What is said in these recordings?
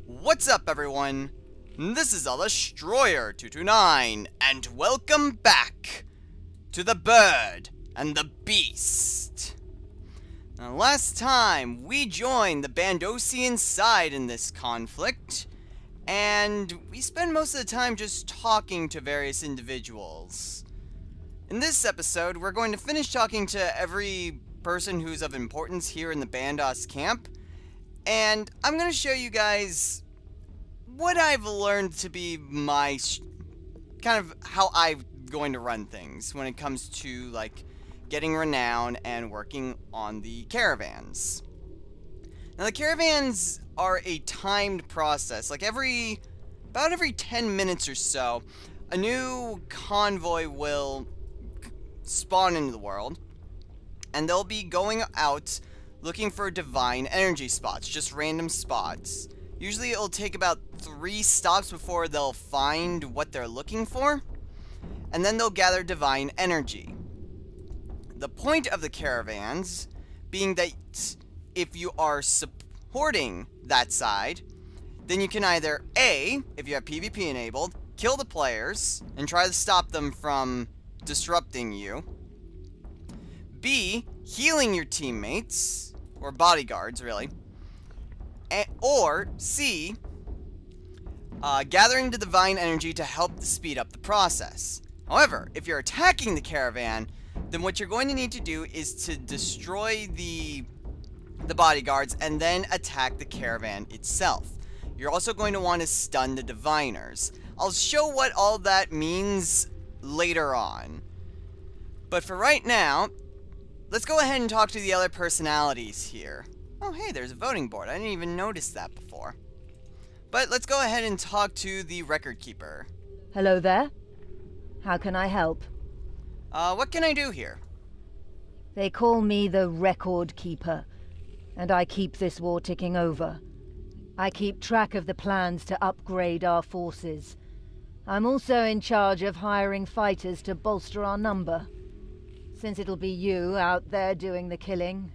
What's up, everyone? This is Destroyer229, and welcome back to the Bird and the Beast. Now, last time we joined the Bandosian side in this conflict, and we spent most of the time just talking to various individuals. In this episode, we're going to finish talking to every person who's of importance here in the Bandos camp, and I'm going to show you guys what I've learned to be my kind of how I'm going to run things when it comes to like getting renown and working on the caravans. Now the caravans are a timed process. Like about every 10 minutes or so, a new convoy will spawn into the world, and they'll be going out looking for divine energy spots, just random spots. Usually it'll take about 3 stops before they'll find what they're looking for, and then they'll gather divine energy. The point of the caravans being that if you are supporting that side, then you can either A, if you have PvP enabled, kill the players and try to stop them from disrupting you. B, healing your teammates, or bodyguards really. Or C, gathering the divine energy to help speed up the process. However, if you're attacking the caravan, then what you're going to need to do is to destroy the bodyguards and then attack the caravan itself. You're also going to want to stun the diviners. I'll show what all that means later on. But for right now, let's go ahead and talk to the other personalities here. Oh, hey, there's a voting board. I didn't even notice that before. But let's go ahead and talk to the record keeper. Hello there. How can I help? What can I do here? They call me the record keeper, and I keep this war ticking over. I keep track of the plans to upgrade our forces. I'm also in charge of hiring fighters to bolster our number. Since it'll be you out there doing the killing,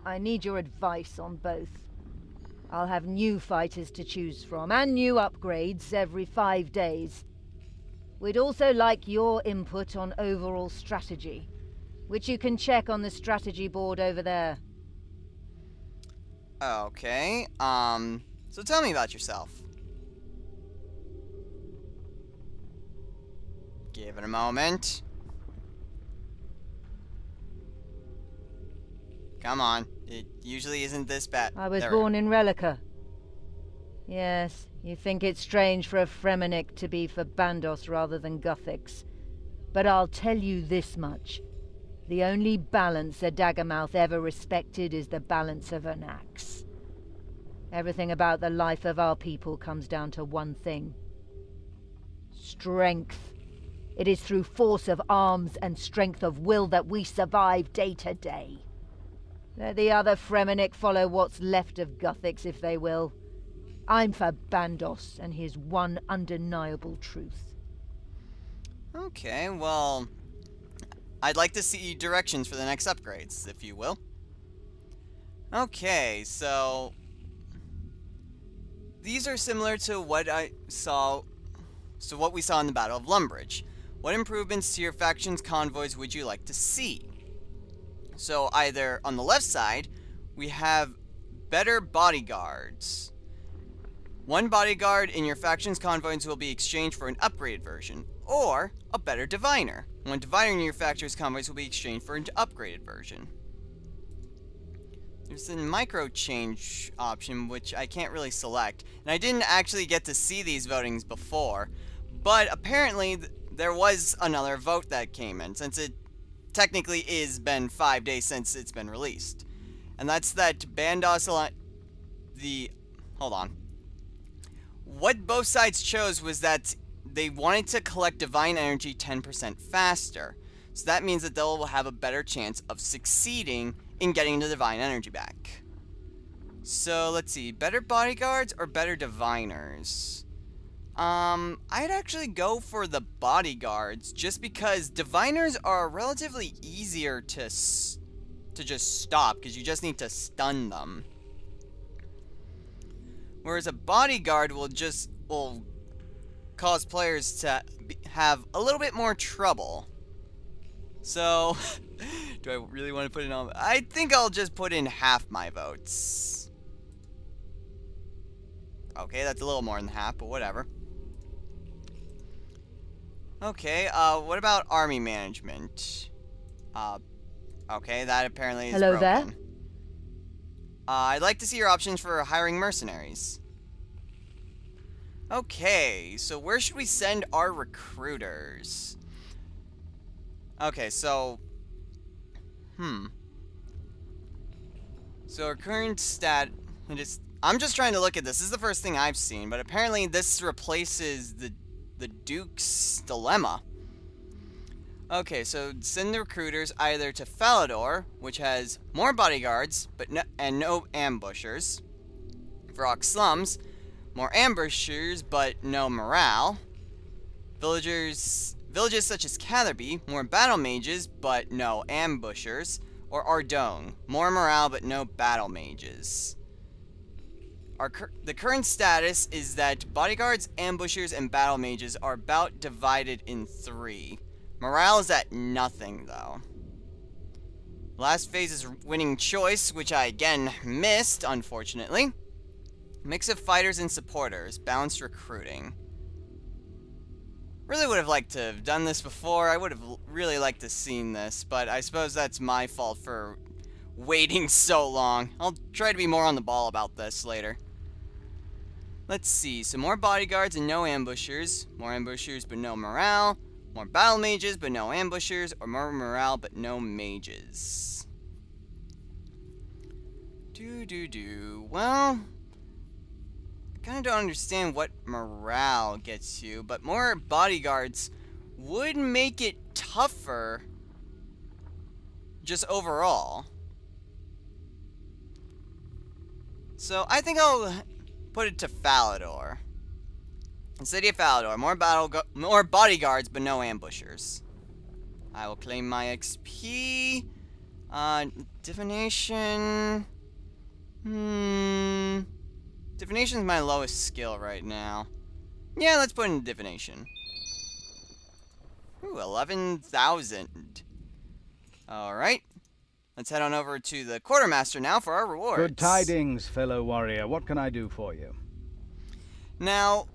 I need your advice on both. I'll have new fighters to choose from, and new upgrades every 5 days. We'd also like your input on overall strategy, which you can check on the strategy board over there. Okay, so tell me about yourself. Give it a moment. Come on, it usually isn't this bad. I was born in Relica. Yes, you think it's strange for a Fremennik to be for Bandos rather than Gothics. But I'll tell you this much. The only balance a Daggermouth ever respected is the balance of an axe. Everything about the life of our people comes down to one thing. Strength. It is through force of arms and strength of will that we survive day to day. Let the other Fremennik follow what's left of Gothics if they will. I'm for Bandos and his one undeniable truth. Okay, well, I'd like to see directions for the next upgrades, if you will. Okay, so these are similar to what we saw in the Battle of Lumbridge. What improvements to your faction's convoys would you like to see? So either on the left side, we have better bodyguards. One bodyguard in your faction's convoys will be exchanged for an upgraded version, or a better diviner. One diviner in your faction's convoys will be exchanged for an upgraded version. There's a micro change option, which I can't really select, and I didn't actually get to see these votings before, but apparently there was another vote that came in, since it technically is been 5 days since it's been released. And that's that Bandos hold on. What both sides chose was that they wanted to collect divine energy 10% faster. So that means that they'll have a better chance of succeeding in getting the divine energy back. So let's see, better bodyguards or better diviners? I'd actually go for the bodyguards, just because diviners are relatively easier to just stop, because you just need to stun them. Whereas a bodyguard will cause players to have a little bit more trouble. So, do I really want to put in all? I think I'll just put in half my votes. Okay, that's a little more than half, but whatever. Okay, what about army management? Okay, that apparently is Hello broken. there. I'd like to see your options for hiring mercenaries. Okay, so where should we send our recruiters? Okay, so... So our current stat... I'm just trying to look at this. This is the first thing I've seen, but apparently this replaces the Duke's Dilemma. Okay, so send the recruiters either to Falador, which has more bodyguards but no ambushers. Vrock Slums, more ambushers but no morale. Villages such as Catherby, more battle mages but no ambushers. Or Ardone, more morale but no battle mages. The current status is that bodyguards, ambushers, and battle mages are about divided in 3. Morale is at nothing, though. Last phase is winning choice, which I again missed, unfortunately. Mix of fighters and supporters, balanced recruiting. Really would have liked to have done this before. I would have really liked to have seen this, but I suppose that's my fault for waiting so long. I'll try to be more on the ball about this later. Let's see, so more bodyguards and no ambushers. More ambushers but no morale. More battle mages but no ambushers. Or more morale but no mages. Well, I kind of don't understand what morale gets you, but more bodyguards would make it tougher just overall. So I think I'll put it to Falador. The city of Falador, more bodyguards but no ambushers. I will claim my XP. Divination. Divination is my lowest skill right now. Yeah, let's put in divination. Ooh, 11,000. Alright. Let's head on over to the quartermaster now for our rewards. Good tidings, fellow warrior. What can I do for you? Now,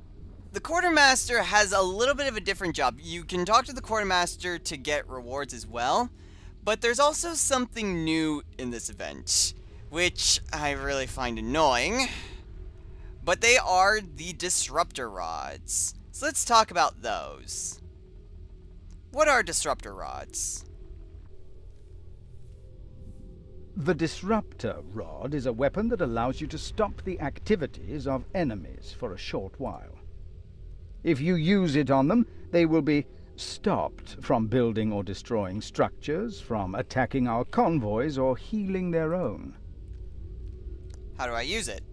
the quartermaster has a little bit of a different job. You can talk to the quartermaster to get rewards as well, but there's also something new in this event, which I really find annoying. But they are the disruptor rods. So let's talk about those. What are disruptor rods? The Disruptor Rod is a weapon that allows you to stop the activities of enemies for a short while. If you use it on them, they will be stopped from building or destroying structures, from attacking our convoys, or healing their own. How do I use it?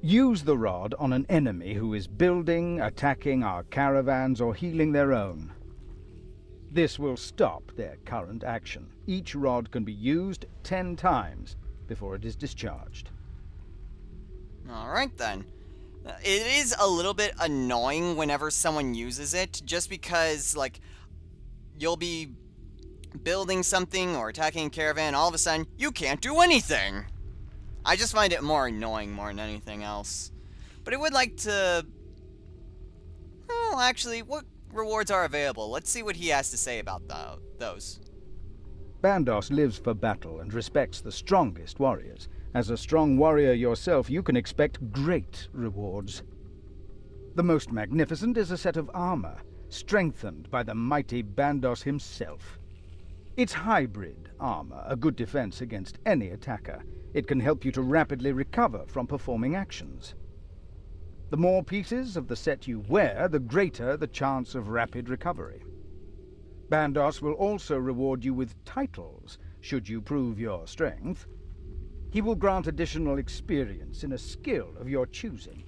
Use the rod on an enemy who is building, attacking our caravans, or healing their own. This will stop their current action. Each rod can be used 10 times before it is discharged. Alright then. It is a little bit annoying whenever someone uses it, just because, like, you'll be building something or attacking a caravan, all of a sudden, you can't do anything! I just find it more annoying more than anything else. But I would like to... Well, actually, what rewards are available? Let's see what he has to say about those. Bandos lives for battle and respects the strongest warriors. As a strong warrior yourself, you can expect great rewards. The most magnificent is a set of armor, strengthened by the mighty Bandos himself. It's hybrid armor, a good defense against any attacker. It can help you to rapidly recover from performing actions. The more pieces of the set you wear, the greater the chance of rapid recovery. Bandos will also reward you with titles, should you prove your strength. He will grant additional experience in a skill of your choosing.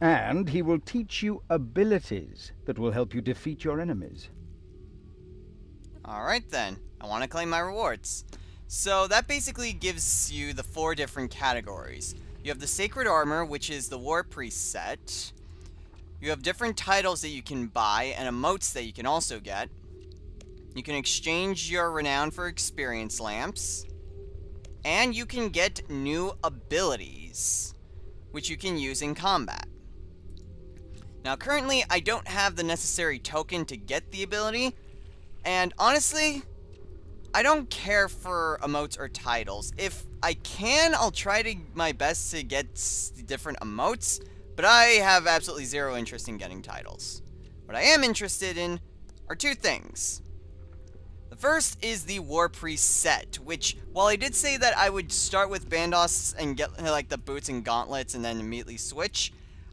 And he will teach you abilities that will help you defeat your enemies. Alright then, I want to claim my rewards. So that basically gives you the 4 different categories. You have the Sacred Armor, which is the War Priest set. You have different titles that you can buy, and emotes that you can also get. You can exchange your renown for experience lamps. And you can get new abilities, which you can use in combat. Now, currently, I don't have the necessary token to get the ability, and honestly, I don't care for emotes or titles. If I can, I'll try my best to get different emotes, but I have absolutely zero interest in getting titles. What I am interested in are two things. The first is the War Priest set, which, while I did say that I would start with Bandos and get, like, the boots and gauntlets and then immediately switch,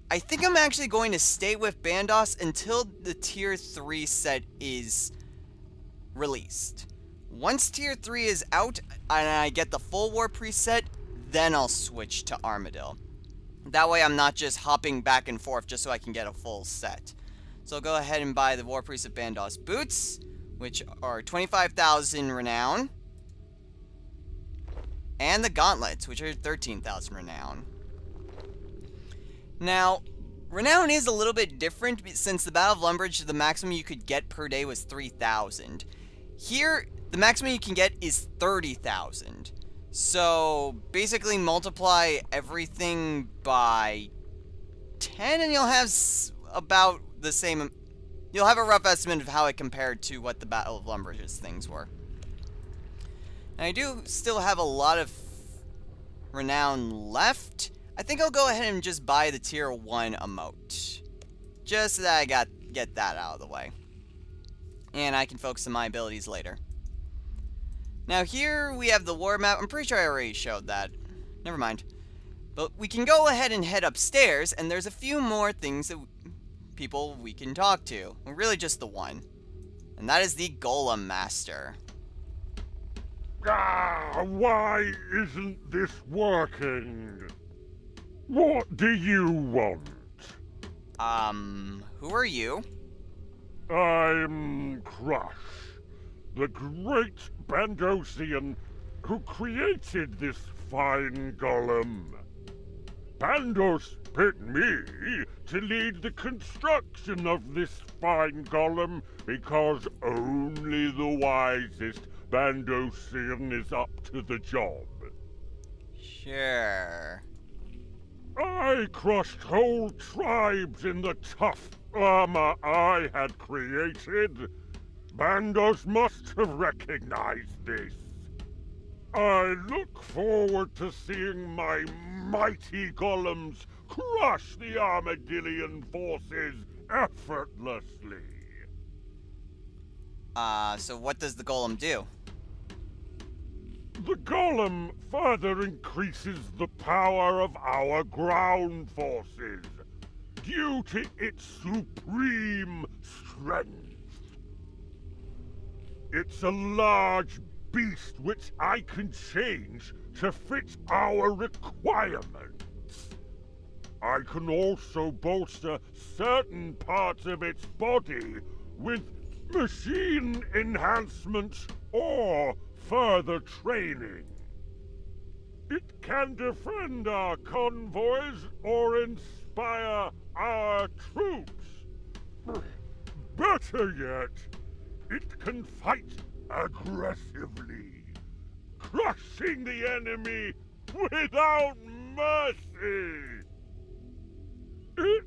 I think I'm actually going to stay with Bandos until the Tier 3 set is released. Once Tier 3 is out and I get the full War Priest set, then I'll switch to Armadil. That way I'm not just hopping back and forth just so I can get a full set. So I'll go ahead and buy the War Priest of Bandos boots, which are 25,000 renown, and the gauntlets, which are 13,000 renown. Now, renown is a little bit different since the Battle of Lumbridge, the maximum you could get per day was 3,000. Here, the maximum you can get is 30,000. So, basically multiply everything by 10 and you'll have about the same. You'll have a rough estimate of how it compared to what the Battle of Lumbridge's things were. And I do still have a lot of renown left. I think I'll go ahead and just buy the Tier 1 emote. Just so that I get that out of the way. And I can focus on my abilities later. Now here we have the war map. I'm pretty sure I already showed that. Never mind. But we can go ahead and head upstairs, and there's a few more things that people we can talk to. Well, really just the one. And that is the Golem Master. Why isn't this working? What do you want? Who are you? I'm Crush, the great Bandosian who created this fine golem. Bandos picked me to lead the construction of this fine golem because only the wisest Bandosian is up to the job. Sure. I crushed whole tribes in the tough armor I had created. Bandos must have recognized this. I look forward to seeing my mighty golems crush the Armadillian forces effortlessly. So what does the golem do? The golem further increases the power of our ground forces due to its supreme strength. It's a large beast which I can change to fit our requirements. I can also bolster certain parts of its body with machine enhancements or further training. It can defend our convoys or inspire our troops. Better yet, it can fight aggressively, crushing the enemy without mercy. It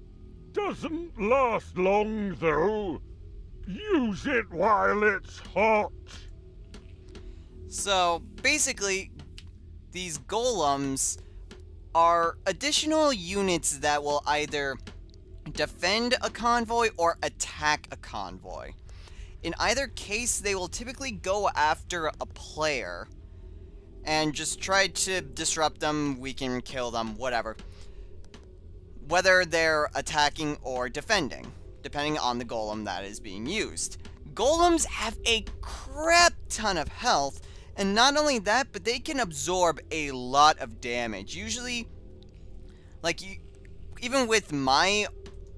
doesn't last long, though. Use it while it's hot. So, basically, these golems are additional units that will either defend a convoy or attack a convoy. In either case, they will typically go after a player and just try to disrupt them, weaken, kill them, whatever. Whether they're attacking or defending, depending on the golem that is being used. Golems have a crap ton of health, and not only that, but they can absorb a lot of damage. Usually, like, even with my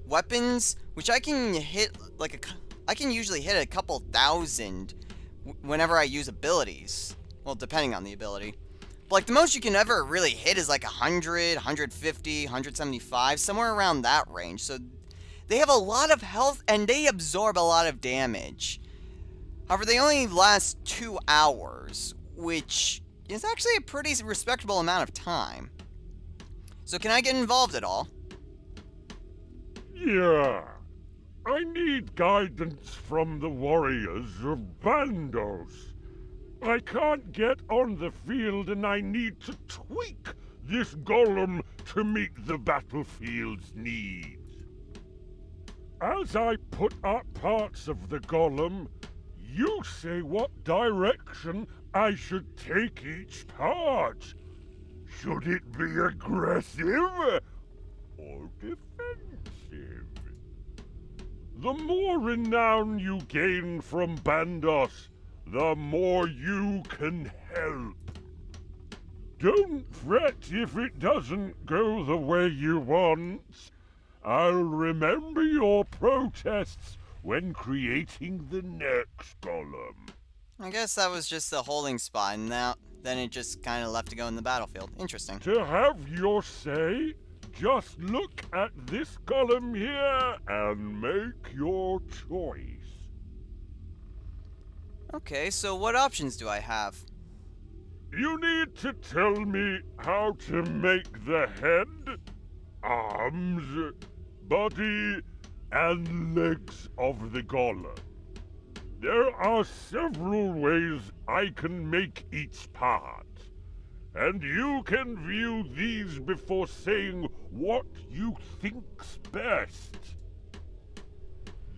weapons, which I can hit, I can usually hit a couple thousand whenever I use abilities. Well, depending on the ability. Like, the most you can ever really hit is like 100, 150, 175, somewhere around that range. So they have a lot of health, and they absorb a lot of damage. However, they only last 2 hours, which is actually a pretty respectable amount of time. So can I get involved at all? Yeah. I need guidance from the warriors of Bandos. I can't get on the field, and I need to tweak this golem to meet the battlefield's needs. As I put up parts of the golem, you say what direction I should take each part. Should it be aggressive or defensive? The more renown you gain from Bandos, the more you can help. Don't fret if it doesn't go the way you want. I'll remember your protests when creating the next golem. I guess that was just a holding spot, and then it just kind of left to go in the battlefield. Interesting. To have your say, just look at this golem here and make your choice. Okay, so what options do I have? You need to tell me how to make the head, arms, body, and legs of the golem. There are several ways I can make each part, and you can view these before saying what you think's best.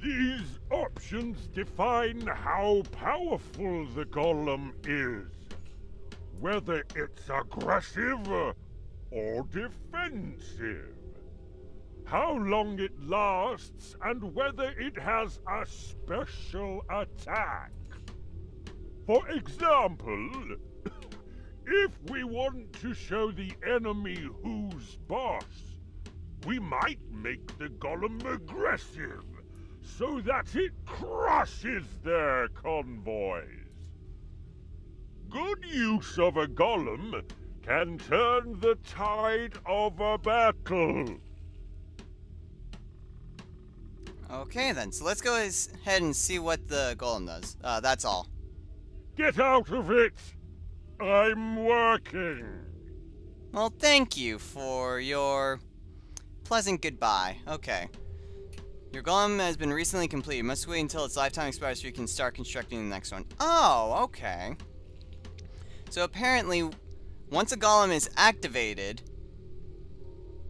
These options define how powerful the golem is, whether it's aggressive or defensive, how long it lasts, and whether it has a special attack. For example, if we want to show the enemy who's boss, we might make the golem aggressive, so that it crushes their convoys. Good use of a golem can turn the tide of a battle. Okay then, so let's go ahead and see what the golem does. That's all. Get out of it! I'm working. Well, thank you for your pleasant goodbye. Okay. Your golem has been recently completed. You must wait until its lifetime expires so you can start constructing the next one. Oh, okay. So apparently, once a golem is activated,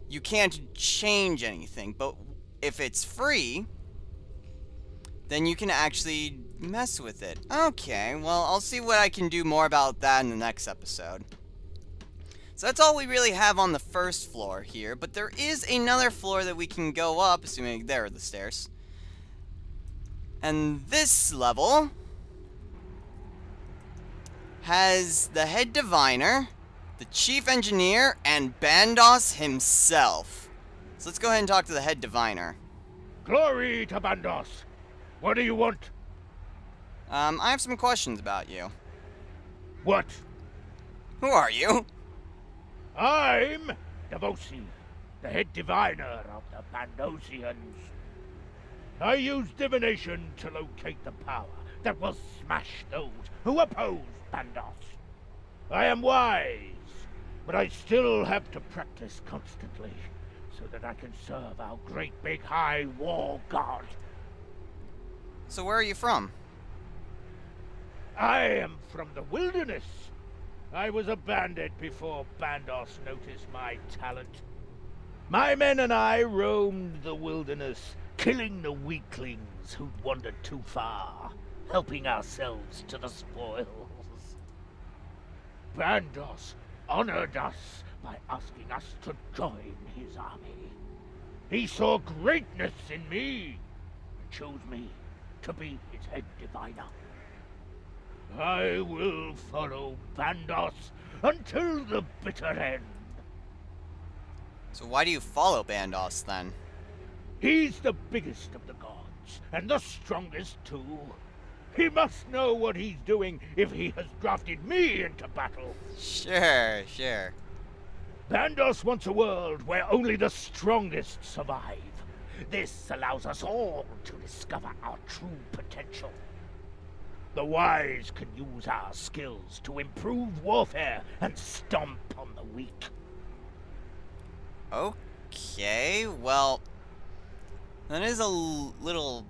you can't change anything. But if it's free, then you can actually mess with it. Okay, well, I'll see what I can do more about that in the next episode. So that's all we really have on the first floor here, but there is another floor that we can go up, assuming there are the stairs. And this level has the head diviner, the chief engineer, and Bandos himself. So let's go ahead and talk to the head diviner. Glory to Bandos! What do you want? I have some questions about you. What? Who are you? I'm Devosi, the head diviner of the Bandosians. I use divination to locate the power that will smash those who oppose Bandos. I am wise, but I still have to practice constantly so that I can serve our great big high war god. So where are you from? I am from the wilderness. I was a bandit before Bandos noticed my talent. My men and I roamed the wilderness, killing the weaklings who'd wandered too far, helping ourselves to the spoils. Bandos honored us by asking us to join his army. He saw greatness in me and chose me to be his head diviner. I will follow Bandos until the bitter end. So why do you follow Bandos then? He's the biggest of the gods, and the strongest too. He must know what he's doing if he has drafted me into battle. Sure, sure. Bandos wants a world where only the strongest survive. This allows us all to discover our true potential. The wise can use our skills to improve warfare and stomp on the weak. Okay, well, that is a little...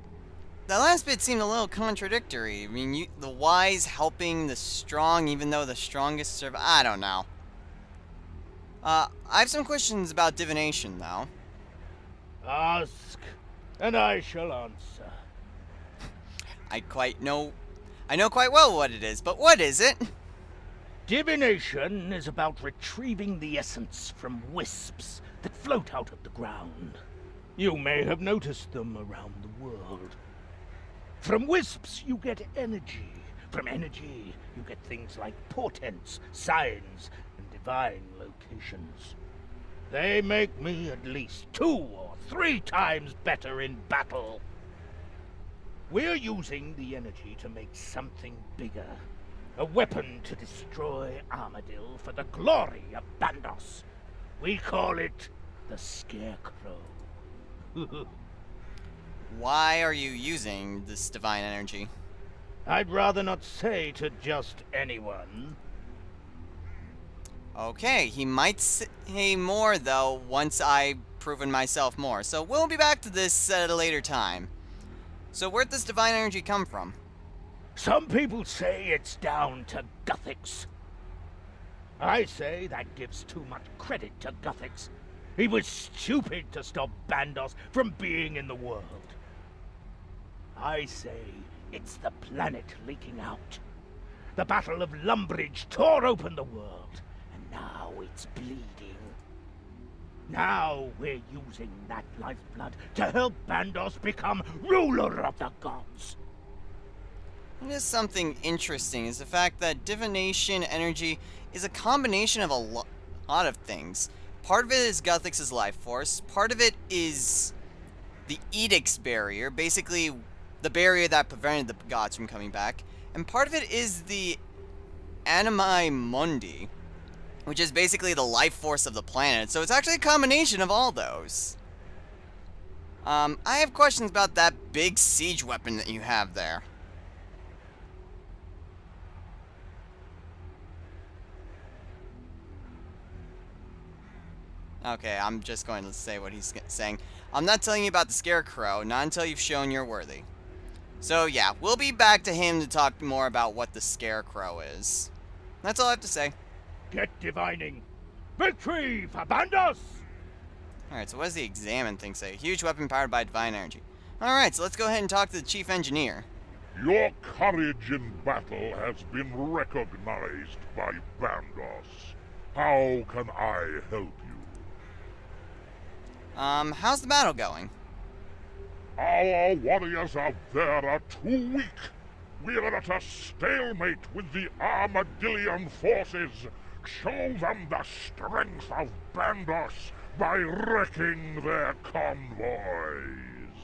That last bit seemed a little contradictory. I mean, the wise helping the strong, even though the strongest survive. I don't know. I have some questions about divination, though. Ask, and I shall answer. I know quite well what it is, but what is it? Divination is about retrieving the essence from wisps that float out of the ground. You may have noticed them around the world. From wisps, you get energy. From energy, you get things like portents, signs, and divine locations. They make me at least 2 or 3 times better in battle. We're using the energy to make something bigger. A weapon to destroy Armadil for the glory of Bandos. We call it the Scarecrow. Why are you using this divine energy? I'd rather not say to just anyone. Okay, he might say more, though, once I've proven myself more. So we'll be back to this at a later time. So where'd this divine energy come from? Some people say it's down to Guthix. I say that gives too much credit to Guthix. He was stupid to stop Bandos from being in the world. I say it's the planet leaking out. The Battle of Lumbridge tore open the world, and now it's bleeding. Now we're using that lifeblood to help Bandos become ruler of the gods. What is something interesting is the fact that divination energy is a combination of a lot of things. Part of it is Guthix's life force, part of it is the Edict's barrier, basically the barrier that prevented the gods from coming back, and part of it is the Animae Mundi, which is basically the life force of the planet. So it's actually a combination of all those. I have questions about that big siege weapon that you have there. Okay, I'm just going to say what he's saying. I'm not telling you about the Scarecrow, not until you've shown you're worthy. So yeah, we'll be back to him to talk more about what the Scarecrow is. That's all I have to say. Get divining. Victory for Bandos! Alright, so what does the Examine thing say? Huge weapon powered by divine energy. Alright, so let's go ahead and talk to the Chief Engineer. Your courage in battle has been recognized by Bandos. How can I help you? How's the battle going? Our warriors out there are too weak. We're at a stalemate with the Armadillian forces. Show them the strength of Bandos by wrecking their convoys.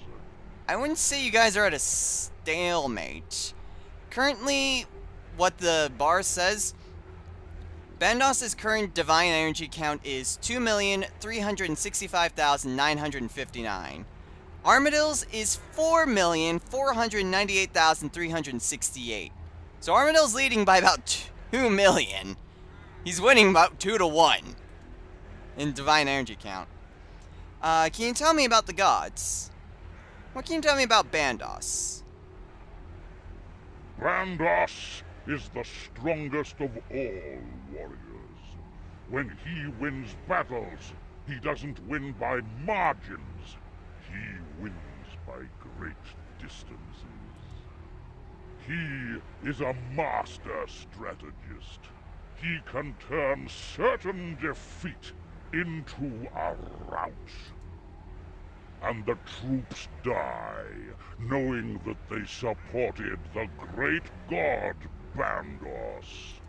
I wouldn't say you guys are at a stalemate. Currently, what the bar says, Bandos' current divine energy count is 2,365,959. Armadil's is 4,498,368. So Armadil's leading by about 2 million. He's winning about 2 to 1 in divine energy count. Can you tell me about the gods? What can you tell me about Bandos? Bandos is the strongest of all warriors. When he wins battles, he doesn't win by margins. He wins by great distances. He is a master strategist. He can turn certain defeat into a rout. And the troops die, knowing that they supported the great god Bandos.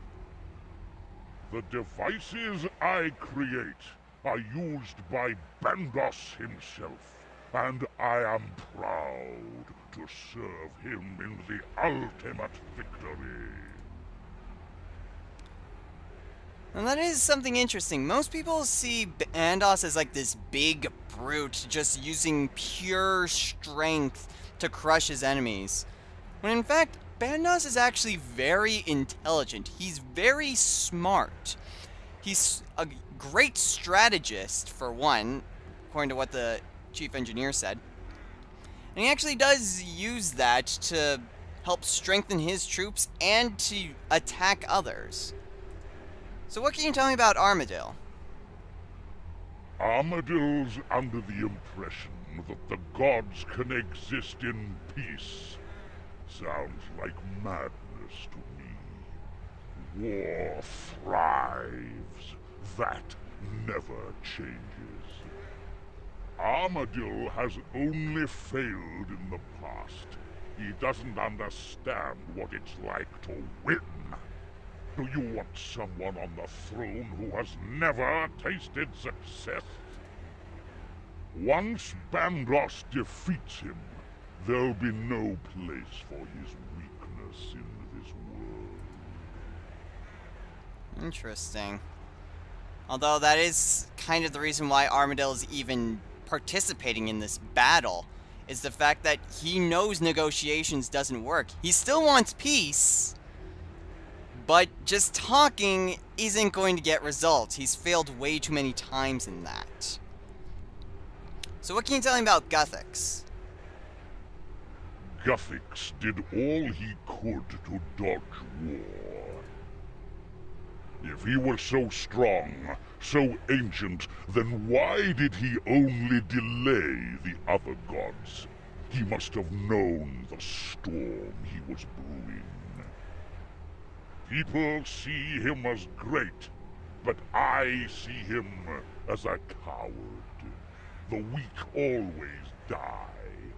The devices I create are used by Bandos himself, and I am proud to serve him in the ultimate victory. And that is something interesting. Most people see Bandos as like this big brute just using pure strength to crush his enemies. When in fact, Bandos is actually very intelligent. He's very smart. He's a great strategist, for one, according to what the chief engineer said. And he actually does use that to help strengthen his troops and to attack others. So what can you tell me about Armadil? Armadil's under the impression that the gods can exist in peace. Sounds like madness to me. War thrives. That never changes. Armadil has only failed in the past. He doesn't understand what it's like to win. Do you want someone on the throne who has never tasted success? Once Bandos defeats him, there'll be no place for his weakness in this world. Interesting. Although that is kind of the reason why Armadil is even participating in this battle, is the fact that he knows negotiations doesn't work. He still wants peace, but just talking isn't going to get results. He's failed way too many times in that. So what can you tell me about Guthix? Guthix did all he could to dodge war. If he were so strong, so ancient, then why did he only delay the other gods? He must have known the storm he was brewing. People see him as great, but I see him as a coward. The weak always die,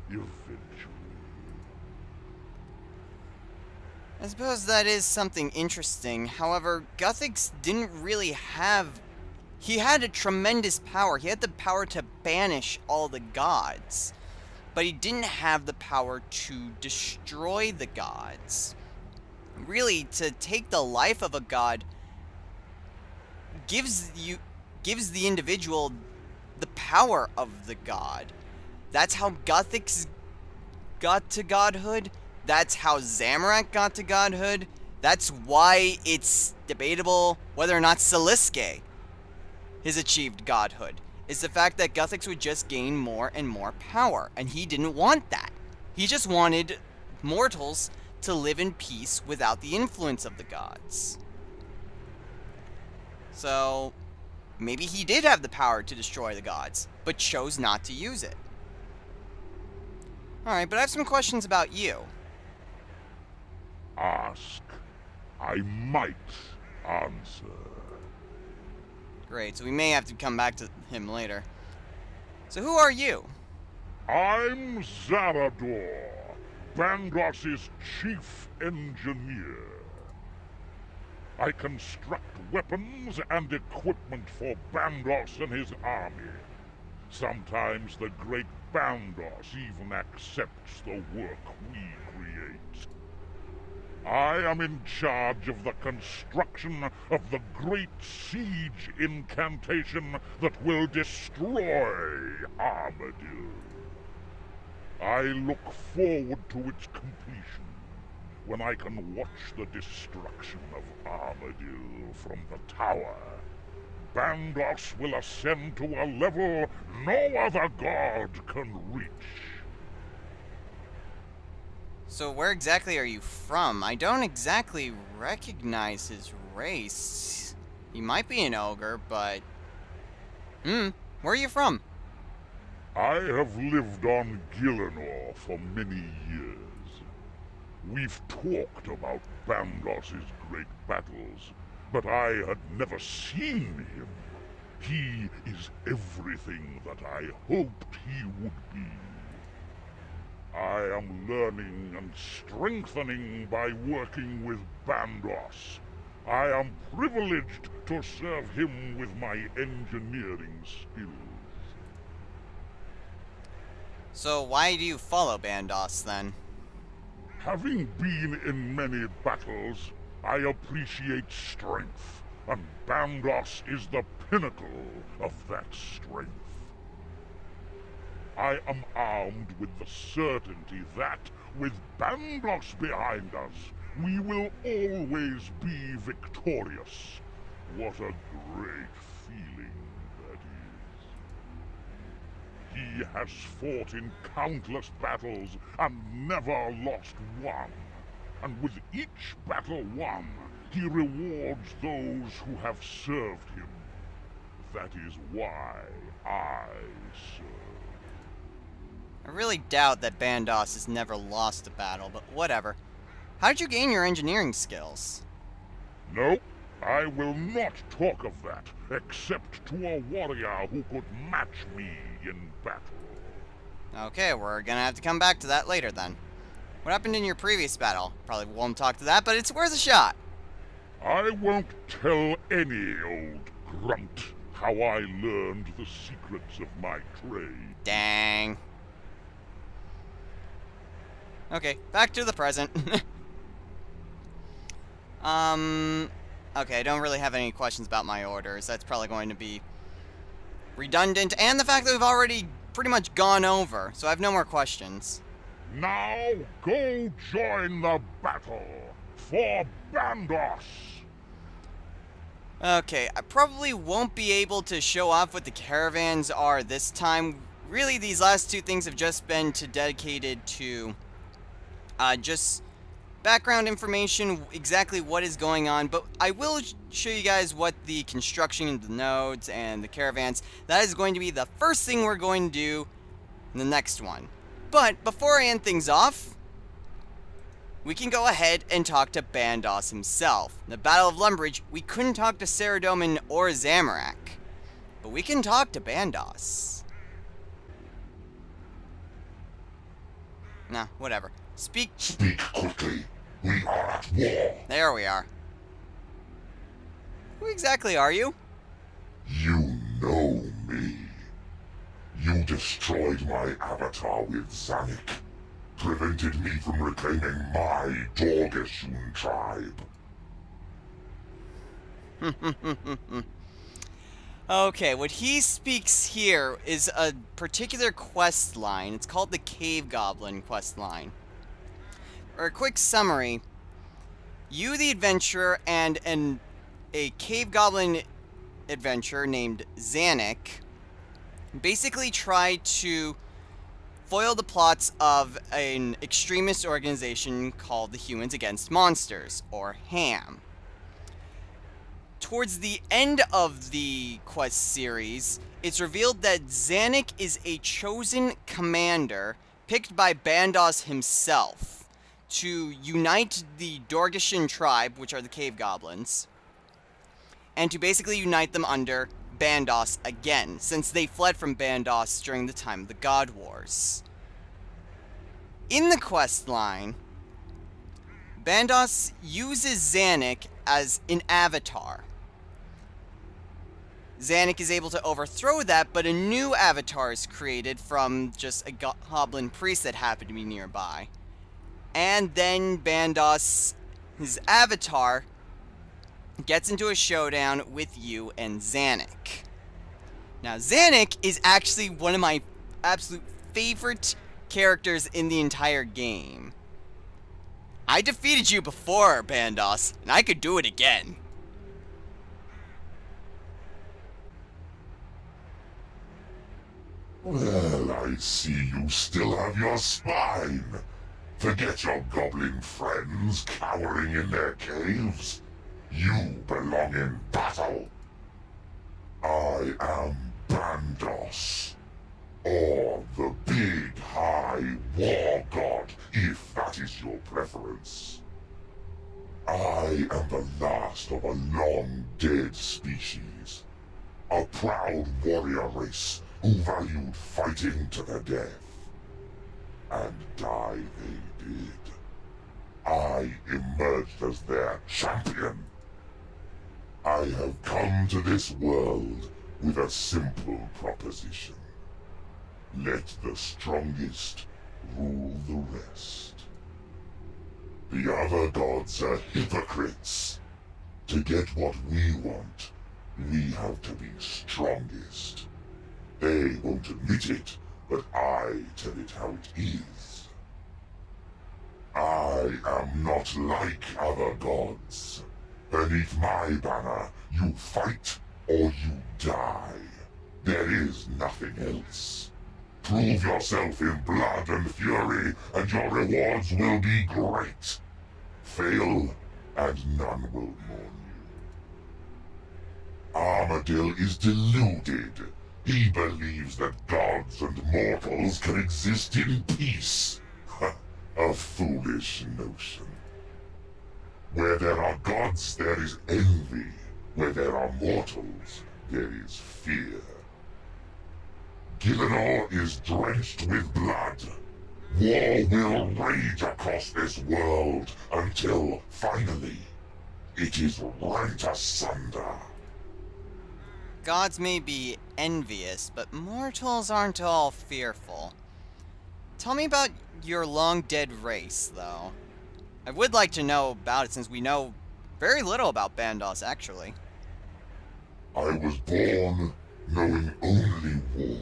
eventually. I suppose that is something interesting. However, Guthix didn't really have... He had a tremendous power. He had the power to banish all the gods. But he didn't have the power to destroy the gods. Really, to take the life of a god gives the individual the power of the god. That's how Guthix got to godhood. That's how Zamorak got to godhood. That's why it's debatable whether or not Siliske has achieved godhood. Is the fact that Guthix would just gain more and more power, and he didn't want that. He just wanted mortals to live in peace without the influence of the gods. So, maybe he did have the power to destroy the gods, but chose not to use it. Alright, but I have some questions about you. Ask. I might answer. Great, so we may have to come back to him later. So who are you? I'm Zarador, Bandos's chief engineer. I construct weapons and equipment for Bandos and his army. Sometimes the great Bandos even accepts the work we create. I am in charge of the construction of the great siege incantation that will destroy Armadil. I look forward to its completion, when I can watch the destruction of Armadil from the tower. Bandos will ascend to a level no other god can reach. So where exactly are you from? I don't exactly recognize his race. He might be an ogre, but... where are you from? I have lived on Gielinor for many years. We've talked about Bandos's great battles, but I had never seen him. He is everything that I hoped he would be. I am learning and strengthening by working with Bandos. I am privileged to serve him with my engineering skills. So why do you follow Bandos, then? Having been in many battles, I appreciate strength, and Bandos is the pinnacle of that strength. I am armed with the certainty that, with Bandos behind us, we will always be victorious. What a great feeling that is. He has fought in countless battles and never lost one. And with each battle won, he rewards those who have served him. That is why I serve. I really doubt that Bandos has never lost a battle, but whatever. How did you gain your engineering skills? No, I will not talk of that, except to a warrior who could match me in battle. Okay, we're gonna have to come back to that later then. What happened in your previous battle? Probably won't talk to that, but it's worth a shot. I won't tell any old grunt how I learned the secrets of my trade. Dang. Okay, back to the present. Okay, I don't really have any questions about my orders. That's probably going to be redundant, and the fact that we've already pretty much gone over, so I have no more questions. Now go join the battle for Bandos! Okay, I probably won't be able to show off what the caravans are this time. Really, these last two things have just been dedicated to just background information, exactly what is going on, but I will show you guys what the construction of the nodes and the caravans, that is going to be the first thing we're going to do in the next one. But before I end things off, we can go ahead and talk to Bandos himself. In the Battle of Lumbridge, we couldn't talk to Saradomin or Zamorak, but we can talk to Bandos. Nah, whatever. Speak quickly. We are at war. There we are. Who exactly are you? You know me. You destroyed my avatar with Zanik. Prevented me from reclaiming my Dorgashun tribe. Okay, what he speaks here is a particular quest line. It's called the Cave Goblin quest line. For a quick summary, you, the adventurer, and a cave goblin adventurer named Zanik basically try to foil the plots of an extremist organization called the Humans Against Monsters, or HAM. Towards the end of the quest series, it's revealed that Zanik is a chosen commander picked by Bandos himself to unite the Dorgashian tribe, which are the cave goblins, and to basically unite them under Bandos again, since they fled from Bandos during the time of the God Wars. In the quest line, Bandos uses Zanik as an avatar. Zanik is able to overthrow that, but a new avatar is created from just a goblin priest that happened to be nearby. And then Bandos, his avatar, gets into a showdown with you and Zanik. Now, Zanik is actually one of my absolute favorite characters in the entire game. I defeated you before, Bandos, and I could do it again. Well, I see you still have your spine. Forget your goblin friends cowering in their caves. You belong in battle. I am Bandos, or the Big High War God, if that is your preference. I am the last of a long-dead species, a proud warrior race who valued fighting to the death. And die they did. I emerged as their champion. I have come to this world with a simple proposition. Let the strongest rule the rest. The other gods are hypocrites. To get what we want, we have to be strongest. They won't admit it, but I tell it how it is. I am not like other gods. Beneath my banner, you fight or you die. There is nothing else. Prove yourself in blood and fury, and your rewards will be great. Fail, and none will mourn you. Armadil is deluded. He believes that gods and mortals can exist in peace. A foolish notion. Where there are gods, there is envy. Where there are mortals, there is fear. Gillinor is drenched with blood. War will rage across this world until, finally, it is rent asunder. Gods may be envious, but mortals aren't all fearful. Tell me about your long-dead race, though. I would like to know about it since we know very little about Bandos, actually. I was born knowing only war.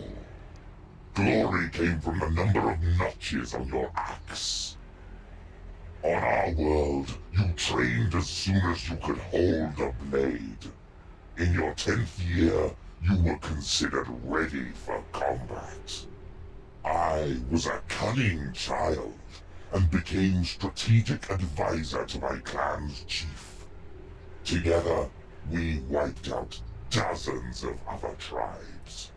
Glory came from the number of notches on your axe. On our world, you trained as soon as you could hold a blade. In your 10th year, you were considered ready for combat. I was a cunning child, and became strategic advisor to my clan's chief. Together, we wiped out dozens of other tribes.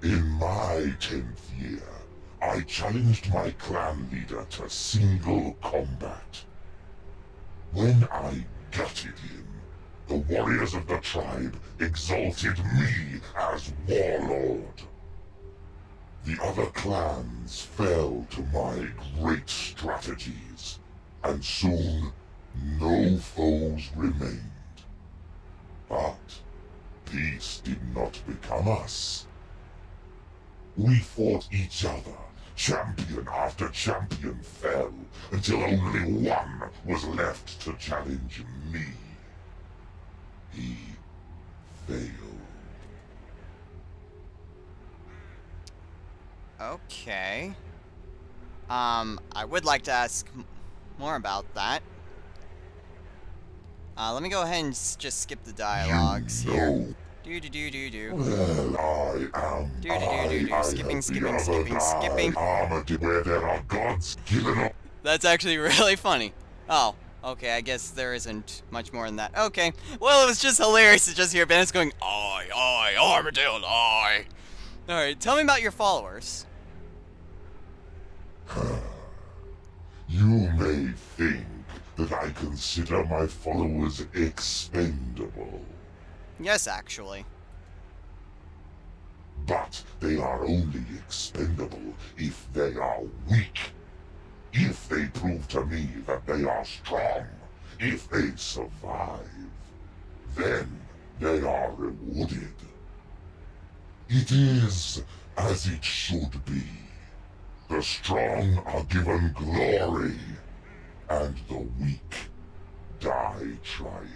In my 10th year, I challenged my clan leader to single combat. When I gutted him, the warriors of the tribe exalted me as warlord. The other clans fell to my great strategies, and soon no foes remained. But peace did not become us. We fought each other. Champion after champion fell, until only one was left to challenge me. He failed. Okay. I would like to ask more about that. Let me go ahead and just skip the dialogues here. Do. Well, I Skipping. Armored where there are gods given up. That's actually really funny. Oh, okay, I guess there isn't much more than that. Okay, well, it was just hilarious to just hear Bandits going, I, Armadale, I. Alright, tell me about your followers. You may think that I consider my followers expendable. Yes, actually. But they are only expendable if they are weak. If they prove to me that they are strong, if they survive, then they are rewarded. It is as it should be. The strong are given glory, and the weak die trying.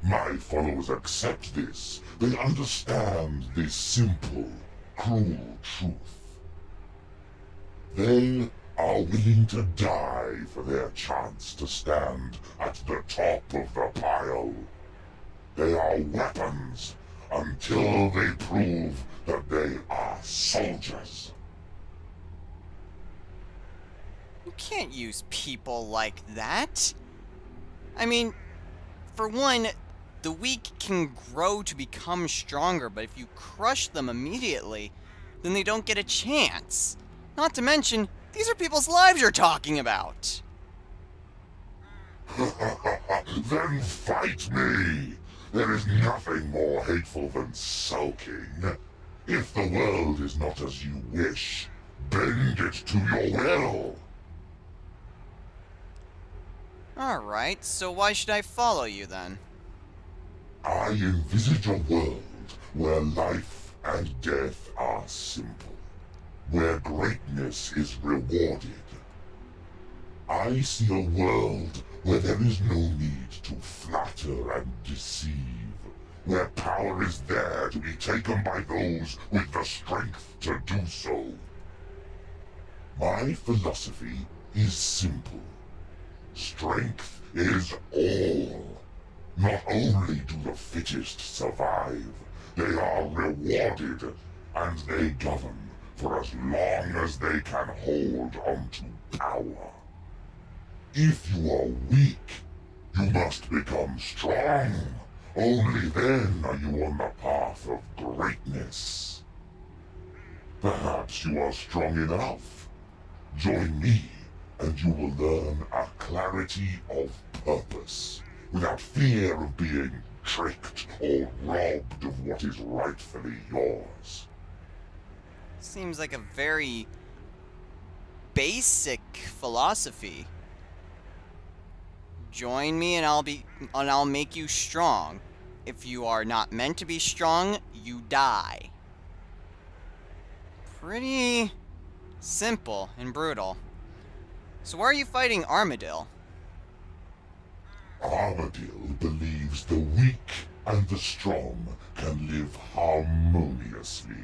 My followers accept this. They understand this simple, cruel truth. They are willing to die for their chance to stand at the top of the pile. They are weapons until they prove that they are soldiers. You can't use people like that. I mean, for one, the weak can grow to become stronger, but if you crush them immediately, then they don't get a chance. Not to mention, these are people's lives you're talking about. Then fight me! There is nothing more hateful than sulking. If the world is not as you wish, bend it to your will. Alright, so why should I follow you then? I envisage a world where life and death are simple, where greatness is rewarded. I see a world where there is no need to flatter and deceive, where power is there to be taken by those with the strength to do so. My philosophy is simple. Strength is all. Not only do the fittest survive, they are rewarded, and they govern for as long as they can hold onto power. If you are weak, you must become strong. Only then are you on the path of greatness. Perhaps you are strong enough. Join me, and you will learn a clarity of purpose, without fear of being tricked or robbed of what is rightfully yours. Seems like a very basic philosophy. Join me and I'll make you strong. If you are not meant to be strong, you die. Pretty simple and brutal. So why are you fighting Armadil? Armadil believes the weak and the strong can live harmoniously.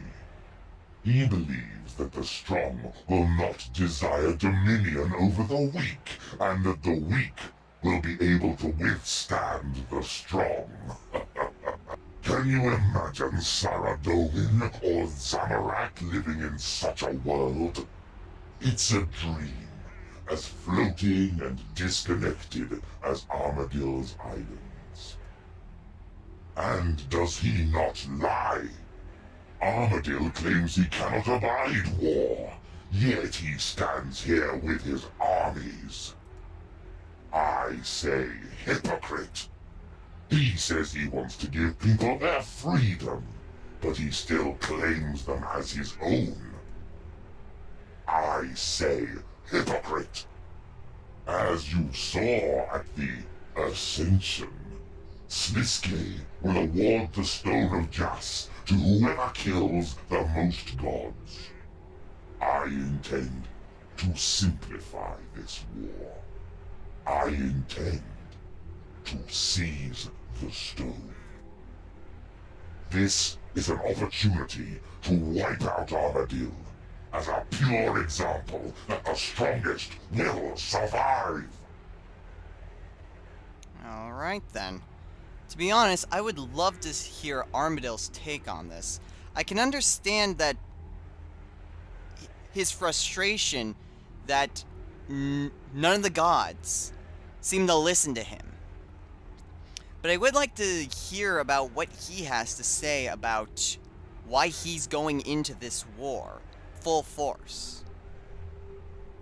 He believes that the strong will not desire dominion over the weak, and that the weak will be able to withstand the strong. Can you imagine Saradomin or Zamorak living in such a world? It's a dream, as floating and disconnected as Armadil's islands. And does he not lie? Armadil claims he cannot abide war, yet he stands here with his armies. I say hypocrite. He says he wants to give people their freedom, but he still claims them as his own. I say hypocrite. As you saw at the Ascension, Sliske will award the Stone of Jas to whoever kills the most gods. I intend to simplify this war. I intend to seize the stone. This is an opportunity to wipe out Armadil as a pure example that the strongest will survive. Alright then. To be honest, I would love to hear Armadil's take on this. I can understand that his frustration that none of the gods seem to listen to him. But I would like to hear about what he has to say about why he's going into this war full force.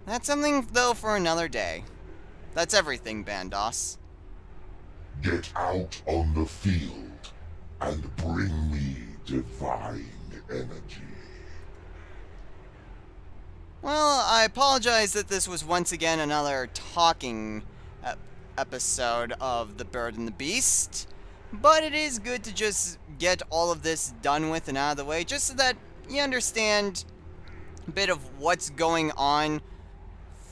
That's something, though, for another day. That's everything, Bandos. Get out on the field and bring me divine energy. Well, I apologize that this was once again another talking episode of The Bird and the Beast, but it is good to just get all of this done with and out of the way, just so that you understand a bit of what's going on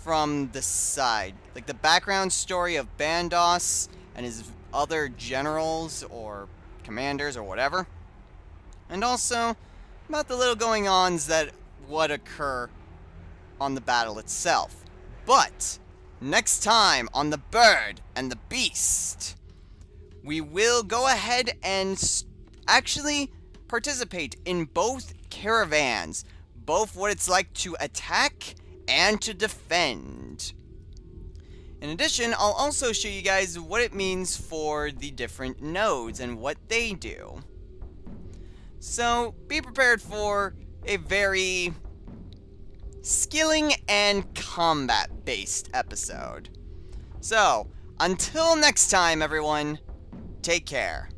from the side. Like the background story of Bandos and his other generals or commanders or whatever. And also about the little going-ons that would occur on the battle itself. But next time on The Bird and the Beast, we will go ahead and actually participate in both caravans, both what it's like to attack and to defend. In addition, I'll also show you guys what it means for the different nodes and what they do. So, be prepared for a very skilling and combat-based episode. So, until next time, everyone, take care.